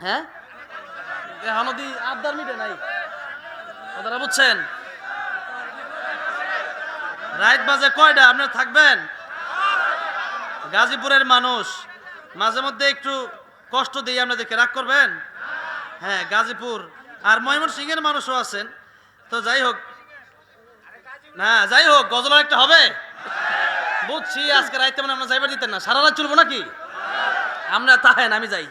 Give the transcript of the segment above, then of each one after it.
হ্যাঁ হানদি আবদার মিটে নাই, কথাটা বুঝছেন? রাত বাজে কয়টা? আপনারা থাকবেন? গাজীপুরের মানুষ মাঝে মধ্যে একটু কষ্ট দিয়ে আপনাদেরকে, রাগ করবেন? হ্যাঁ, গাজীপুর আর ময়মনসিংহের মানুষও আছেন। তো যাই হোক, না যাই হোক, গজল একটা হবে বুঝছি। আজকে রাইতে মানে আমরা যাইবার দিতেন না, সারা রাত চলবো নাকি? আমরা তাহেন, আমি যাই।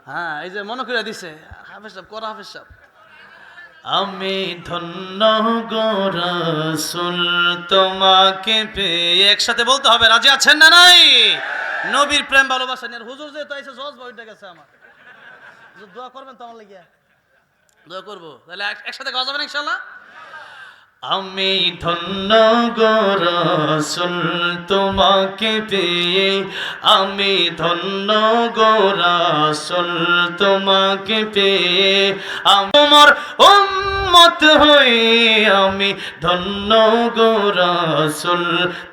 হ্যাঁ, এই যে মনে করে দিছে হাফেজ সাহেব, করা হাফেজ সাহেব। আমি ধন্য গো রাসূল তোমাকে পেয়ে, একসাথে বলতে হবে, রাজি আছেন না নাই? নবীর প্রেম ভালোবাসা নিয়ে হুজুর যে তো এসে জজ বইটা গেছে আমার, হুজুর দোয়া করবেন তো আমার লাগিয়া? দোয়া করবো, তাহলে একসাথে গাওয়া যাবে না ইনশাআল্লাহ? আমি ধন্য গো রাসূল তোমাকে পেয়ে, আমি ধন্য গো রাসূল তোমাকে পেয়ে, আমার উম্মত হয়ে আমি ধন্য গো রাসূল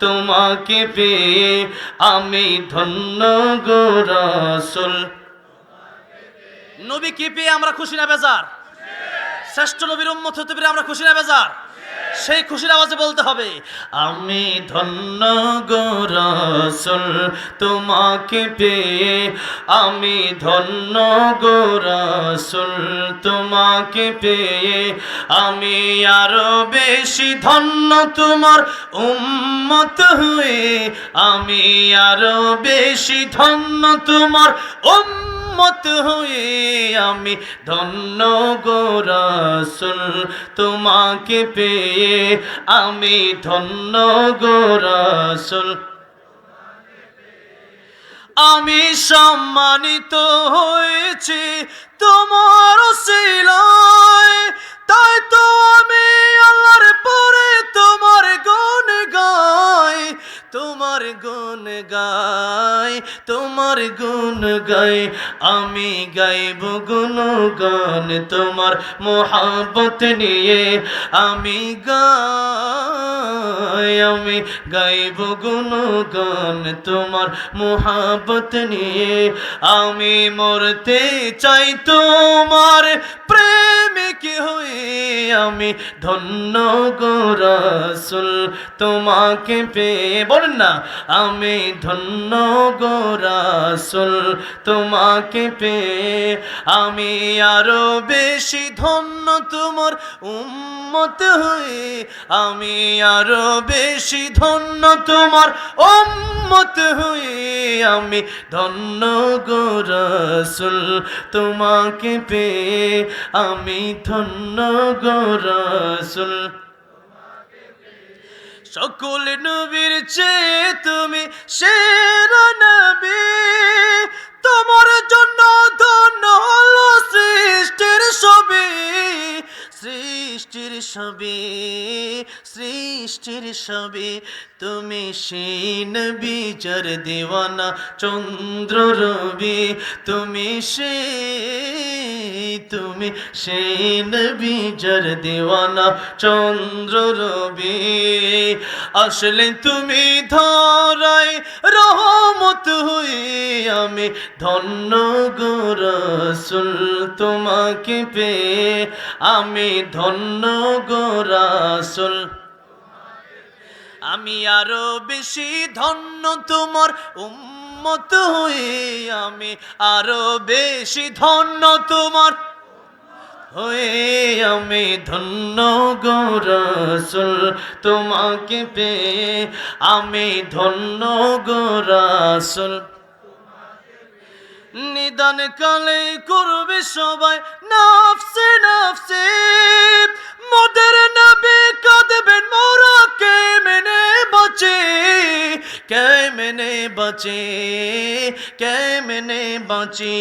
তোমাকে পেয়ে, আমি ধন্য গো রাসূল। নবী কি পেয়ে আমরা খুশি না বেজার? শ্রেষ্ঠ নবীর উম্মত হতে পেরে আমরা খুশি না বেজার? সেই খুশির আওয়াজে বলতে হবে, আমি ধন্য গো রাসূল তোমাকে পেয়ে, আমি ধন্য গো রাসূল তোমাকে পেয়ে, আমি আরো বেশি ধন্য তোমার উম্মত হয়ে, আমি আরো বেশি ধন্য তোমার উম্মত হয়ে, আমি ধন্য গো রাসূল তোমাকে পেয়ে, আমি ধন্য গো রাসূল। আমি সম্মানিত হয়েছি তোমার ওসিলায়, তাই তো আমি আল্লাহর পরে তোমার গুণ গাই, তোমার গুণ গাই, তোমার গুণ গাই। আমি গাইব গুণগান তোমার মোহাব্বত নিয়ে, আমি গাই, আমি গাইব গুণগান তোমার মোহাব্বত নিয়ে। আমি মরতে চাই তোমার প্রেমিক হয়ে, আমি ধন্য গো রাসূল তোমাকে পেয়ে। বলেন না, আমি ধন্য গো রাসূল তোমাকে পেয়ে, আমি আরো বেশি ধন্য তোমার উম্মত হয়ে, আমি আরো বেশি ধন্য তোমার উম্মত হয়ে, আমি ধন্য গো রাসূল তোমাকে পেয়ে, আমি ধন্য গো রাসূল। সকল নবীর চেয়ে তুমি সেরা নবী, তোমার জন্য ধন্য হলো সৃষ্টির সবই, সৃষ্টির সবই, সৃষ্টির সবই। তুমি সেই নবী যার দিওয়ানা চন্দ্র রবি, তুমি সেই নবী যার দিওয়ানা চন্দ্র রবি। আসলে তুমি ধরায় রহমত হয়ে, আমি ধন্য গো রাসূল তোমাকে পেয়ে, আমি ধন্য গো রাসূল। আমি আরো বেশি ধন্য তোমার উম্মত হয়ে, আমি আরো বেশি ধন্য তোমার হয়ে, আমি ধন্য গো রাসূল তোমাকে পেয়ে, আমি ধন্য গো রাসূল। নিদান কালে করবে সবাই নফসে নফসে, মোদের নবী কাঁদবেন মোরা কেমনে বাঁচে, কেমনে বাঁচে, কেমনে বাঁচি।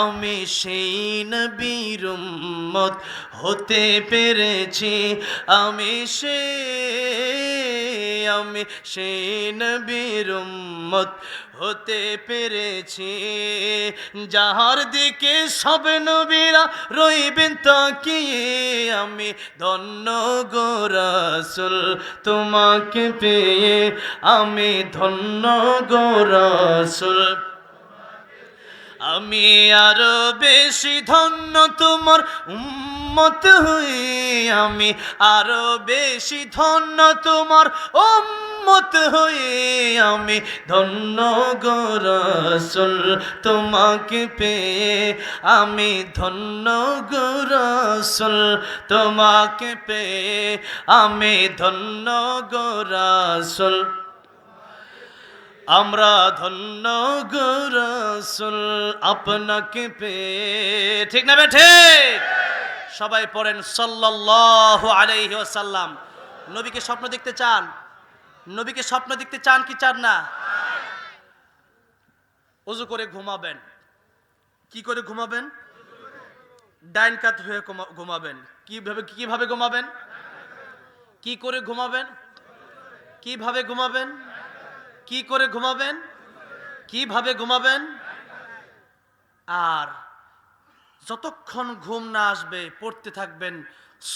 আমি সেই নবীর উম্মত হতে পেরেছি, আমি সেই নবীর উম্মত হতে পেরেছি, যাহার দিকে সব নবীরা রইবেন তাকিয়ে, আমি ধন্য গো রাসূল তোমাকে পেয়ে, আমি ধন্য গো রাসূল। আমি আরো বেশি ধন্য তোমার উম্মত হয়ে, আমি আরো বেশি ধন্য তোমার উম্মত হয়ে, আমি ধন্য গো রাসূল তোমাকে পেয়ে, আমি ধন্য গো রাসূল তোমাকে পেয়ে, আমি ধন্য গো রাসূল, আমরা ধন্য গো রাসূল আপনাকে পেয়ে। ঠিক না বেঠে? সবাই পড়েন সাল্লাল্লাহু আলাইহি ওয়াসাল্লাম। নবীকে স্বপ্ন দেখতে চান? নবীকে স্বপ্ন দেখতে চান কি চান না? ওযু করে ঘুমাবেন। কি করে ঘুমাবেন? ডাইন কাত হয়ে ঘুমাবেন। কিভাবে ঘুমাবেন? কি করে ঘুমাবেন? কিভাবে ঘুমাবেন? কি করে ঘুমাবেন? কিভাবে ঘুমাবেন? আর যতক্ষণ ঘুম না আসবে পড়তে থাকবেন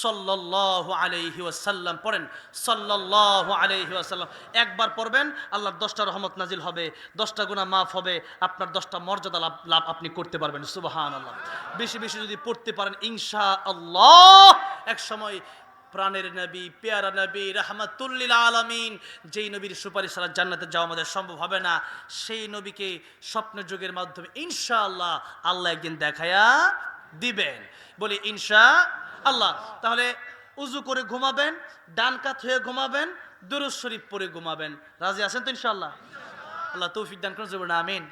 সাল্লাল্লাহু আলাইহি ওয়াসাল্লাম। পড়েন সাল্লাল্লাহু আলাইহি ওয়াসাল্লাম। একবার পড়বেন, আল্লাহর 10টা রহমত নাজিল হবে, 10টা গুনাহ মাফ হবে, আপনার 10টা মর্যাদা লাভ আপনি করতে পারবেন। সুবহানাল্লাহ। বেশি বেশি যদি পড়তে পারেন ইনশাআল্লাহ এক সময় প্রাণের নবী, পেয়ারা নবী, রাহমাতুল লিল আলামিন, যেই নবীর সুপারিশ ছাড়া জান্নাতে যাওয়া আমাদের সম্ভব হবে না, সেই নবীকে স্বপ্ন যুগের মাধ্যমে ইনশাআল্লাহ আল্লাহ একদিন দেখায়া দিবেন। বলি ইনশাআল্লাহ। তাহলে উজু করে ঘুমাবেন, ডান কাত হয়ে ঘুমাবেন, দুরূদ শরীফ পড়ে ঘুমাবেন। রাজি আছেন তো ইনশাআল্লাহ? আল্লাহ তৌফিক দান করুন, আমিন।